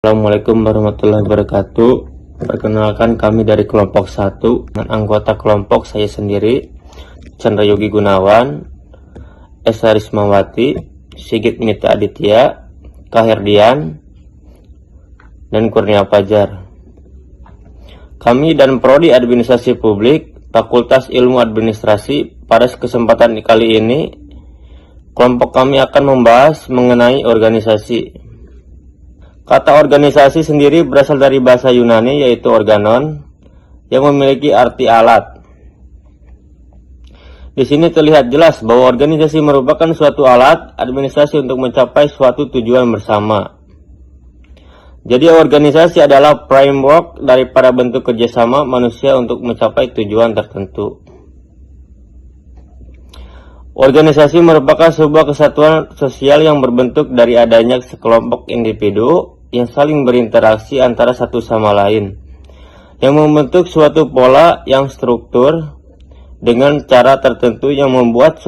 Assalamualaikum warahmatullahi wabarakatuh. Perkenalkan, kami dari kelompok 1 dengan anggota kelompok saya sendiri, Chandra Yogi Gunawan, Esa Rismawati, Sigit Minita Aditya, Kaherdian, dan Kurnia Fajar. Kami dan Prodi Administrasi Publik, Fakultas Ilmu Administrasi, pada kesempatan kali ini kelompok kami akan membahas mengenai organisasi. Kata organisasi sendiri berasal dari bahasa Yunani, yaitu organon, yang memiliki arti alat. Di sini terlihat jelas bahwa organisasi merupakan suatu alat administrasi untuk mencapai suatu tujuan bersama. Jadi organisasi adalah framework daripada bentuk kerjasama manusia untuk mencapai tujuan tertentu. Organisasi merupakan sebuah kesatuan sosial yang berbentuk dari adanya sekelompok individu yang saling berinteraksi antara satu sama lain, yang membentuk suatu pola yang struktur dengan cara tertentu yang membuat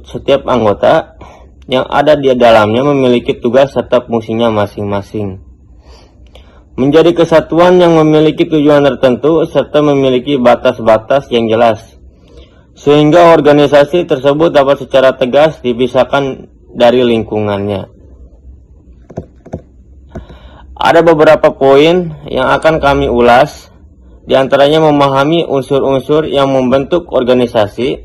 setiap anggota yang ada di dalamnya memiliki tugas serta fungsinya masing-masing. Menjadi kesatuan yang memiliki tujuan tertentu serta memiliki batas-batas yang jelas, sehingga organisasi tersebut dapat secara tegas dipisahkan dari lingkungannya. Ada beberapa poin yang akan kami ulas, diantaranya memahami unsur-unsur yang membentuk organisasi,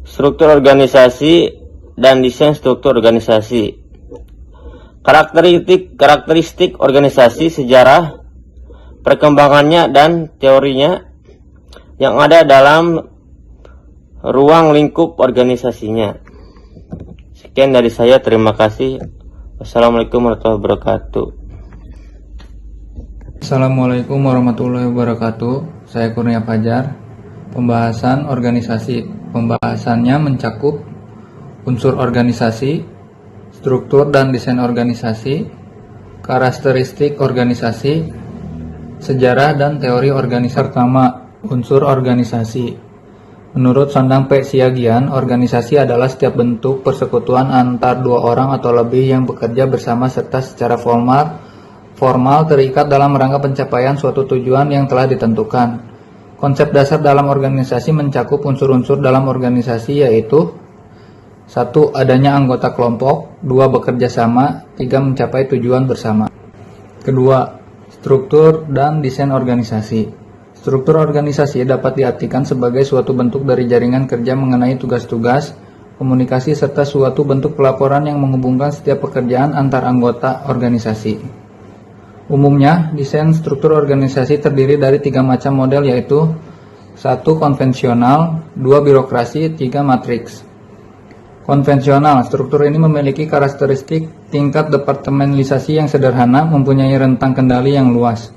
struktur organisasi, dan desain struktur organisasi, karakteristik organisasi, sejarah, perkembangannya, dan teorinya yang ada dalam ruang lingkup organisasinya. Sekian dari saya, terima kasih. Wassalamualaikum warahmatullahi wabarakatuh. Assalamualaikum warahmatullahi wabarakatuh. Saya Kurnia Fajar. Pembahasan organisasi. Pembahasannya mencakup unsur organisasi, struktur dan desain organisasi, karakteristik organisasi, sejarah dan teori organisasi. Pertama, unsur organisasi. Menurut Sondang P. Siagian, organisasi adalah setiap bentuk persekutuan antar dua orang atau lebih yang bekerja bersama serta secara formal terikat dalam rangka pencapaian suatu tujuan yang telah ditentukan. Konsep dasar dalam organisasi mencakup unsur-unsur dalam organisasi, yaitu 1. Adanya anggota kelompok, 2. Bekerja sama, 3. Mencapai tujuan bersama. Kedua, struktur dan desain organisasi. Struktur organisasi dapat diartikan sebagai suatu bentuk dari jaringan kerja mengenai tugas-tugas, komunikasi, serta suatu bentuk pelaporan yang menghubungkan setiap pekerjaan antar anggota organisasi. Umumnya, desain struktur organisasi terdiri dari 3 macam model, yaitu 1. Konvensional, 2. Birokrasi, 3. Matriks. Konvensional, struktur ini memiliki karakteristik tingkat departementalisasi yang sederhana, mempunyai rentang kendali yang luas.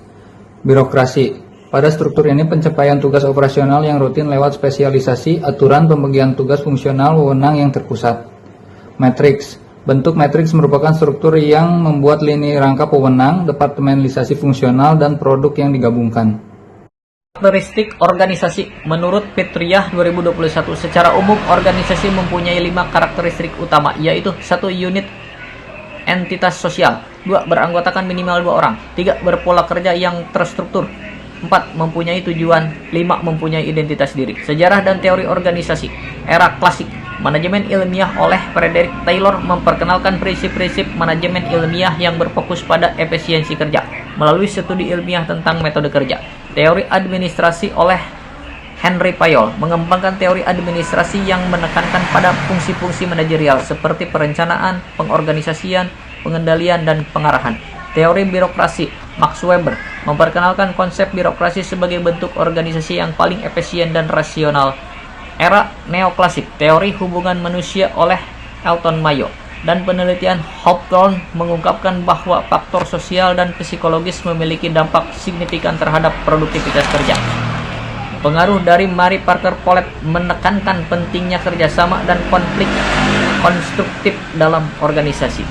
Birokrasi, pada struktur ini pencapaian tugas operasional yang rutin lewat spesialisasi, aturan, pembagian tugas fungsional, wewenang yang terpusat. Matriks, bentuk matriks merupakan struktur yang membuat lini rangkap wewenang, departementalisasi fungsional, dan produk yang digabungkan. Karakteristik organisasi. Menurut Petriyah 2021, secara umum organisasi mempunyai 5 karakteristik utama, yaitu 1. Unit entitas sosial, 2. Beranggotakan minimal 2 orang, 3. Berpola kerja yang terstruktur, 4. Mempunyai tujuan, 5. Mempunyai identitas diri. Sejarah dan teori organisasi. Era klasik. Manajemen ilmiah oleh Frederick Taylor memperkenalkan prinsip-prinsip manajemen ilmiah yang berfokus pada efisiensi kerja melalui studi ilmiah tentang metode kerja. Teori administrasi oleh Henry Fayol mengembangkan teori administrasi yang menekankan pada fungsi-fungsi manajerial seperti perencanaan, pengorganisasian, pengendalian, dan pengarahan. Teori birokrasi, Max Weber memperkenalkan konsep birokrasi sebagai bentuk organisasi yang paling efisien dan rasional. Era neoklasik, teori hubungan manusia oleh Elton Mayo dan penelitian Hawthorne mengungkapkan bahwa faktor sosial dan psikologis memiliki dampak signifikan terhadap produktivitas kerja. Pengaruh dari Mary Parker Follett menekankan pentingnya kerjasama dan konflik konstruktif dalam organisasi.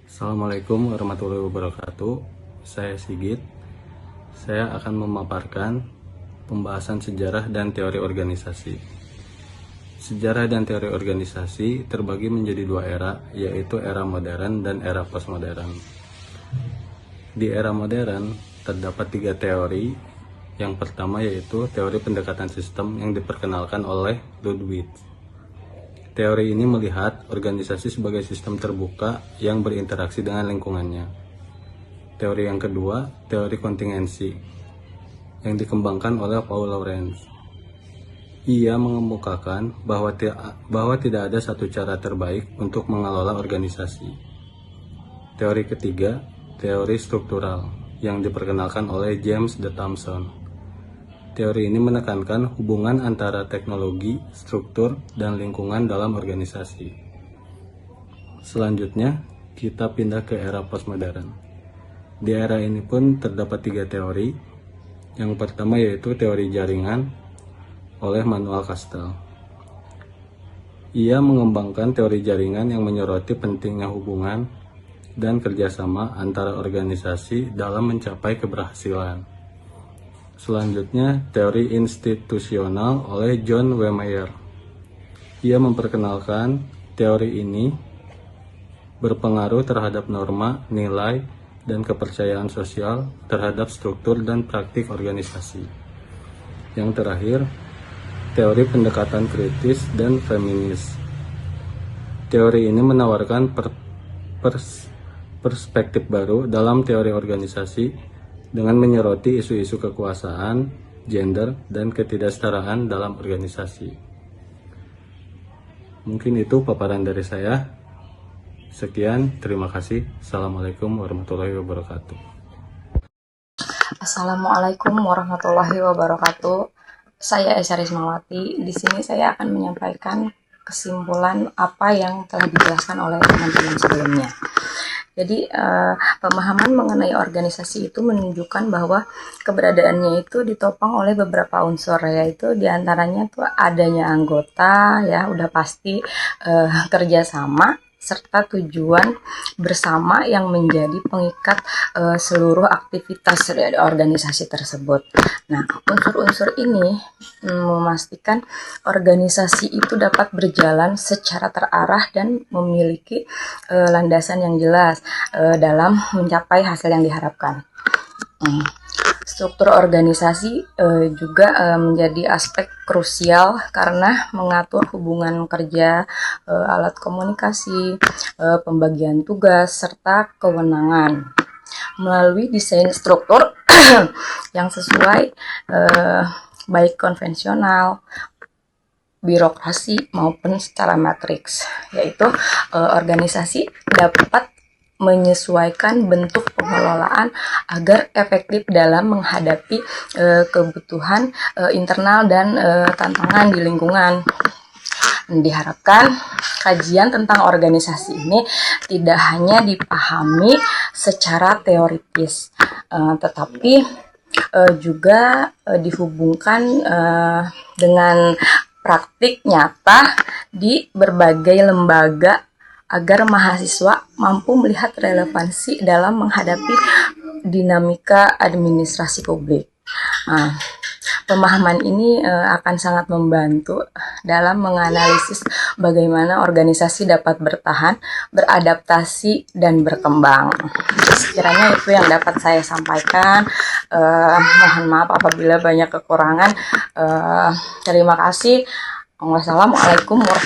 Assalamualaikum warahmatullahi wabarakatuh. Saya Sigit. Saya akan memaparkan pembahasan sejarah dan teori organisasi. Sejarah dan teori organisasi terbagi menjadi 2 era, yaitu era modern dan era postmodern. Di era modern, terdapat 3 teori. Yang pertama yaitu teori pendekatan sistem yang diperkenalkan oleh Ludwig. Teori ini melihat organisasi sebagai sistem terbuka yang berinteraksi dengan lingkungannya. Teori yang kedua, teori kontingensi, yang dikembangkan oleh Paul Lawrence. Ia mengemukakan bahwa tidak ada satu cara terbaik untuk mengelola organisasi. Teori ketiga, teori struktural, yang diperkenalkan oleh James D. Thomson. Teori ini menekankan hubungan antara teknologi, struktur, dan lingkungan dalam organisasi. Selanjutnya, kita pindah ke era postmodern. Di era ini pun terdapat 3 teori. Yang pertama yaitu teori jaringan oleh Manuel Castells. Ia mengembangkan teori jaringan yang menyoroti pentingnya hubungan dan kerjasama antara organisasi dalam mencapai keberhasilan. Selanjutnya, teori institusional oleh John W. Mayer. Ia memperkenalkan teori ini berpengaruh terhadap norma, nilai, dan kepercayaan sosial terhadap struktur dan praktik organisasi. Yang terakhir, teori pendekatan kritis dan feminis. Teori ini menawarkan perspektif baru dalam teori organisasi dengan menyoroti isu-isu kekuasaan, gender, dan ketidaksetaraan dalam organisasi. Mungkin itu paparan dari saya. Sekian, terima kasih. Assalamualaikum warahmatullahi wabarakatuh. Assalamualaikum warahmatullahi wabarakatuh. Saya Esa Rismawati. Di sini saya akan menyampaikan kesimpulan apa yang telah dijelaskan oleh teman-teman sebelumnya. Jadi pemahaman mengenai organisasi itu menunjukkan bahwa keberadaannya itu ditopang oleh beberapa unsur, yaitu diantaranya tuh adanya anggota, ya udah pasti, kerjasama, serta tujuan bersama yang menjadi pengikat seluruh aktivitas dari organisasi tersebut. Nah, unsur-unsur ini memastikan organisasi itu dapat berjalan secara terarah dan memiliki landasan yang jelas dalam mencapai hasil yang diharapkan. Struktur organisasi juga menjadi aspek krusial karena mengatur hubungan kerja, alat komunikasi, pembagian tugas, serta kewenangan. Melalui desain struktur yang sesuai, baik konvensional, birokrasi maupun secara matriks, yaitu organisasi dapat menyesuaikan bentuk pengelolaan agar efektif dalam menghadapi kebutuhan internal dan tantangan di lingkungan. Diharapkan kajian tentang organisasi ini tidak hanya dipahami secara teoritis, tetapi juga dihubungkan dengan praktik nyata di berbagai lembaga agar mahasiswa mampu melihat relevansi dalam menghadapi dinamika administrasi publik. Pemahaman ini akan sangat membantu dalam menganalisis bagaimana organisasi dapat bertahan, beradaptasi, dan berkembang. Sekiranya itu yang dapat saya sampaikan. Mohon maaf apabila banyak kekurangan. Terima kasih. Wassalamualaikum warahmatullahi wabarakatuh.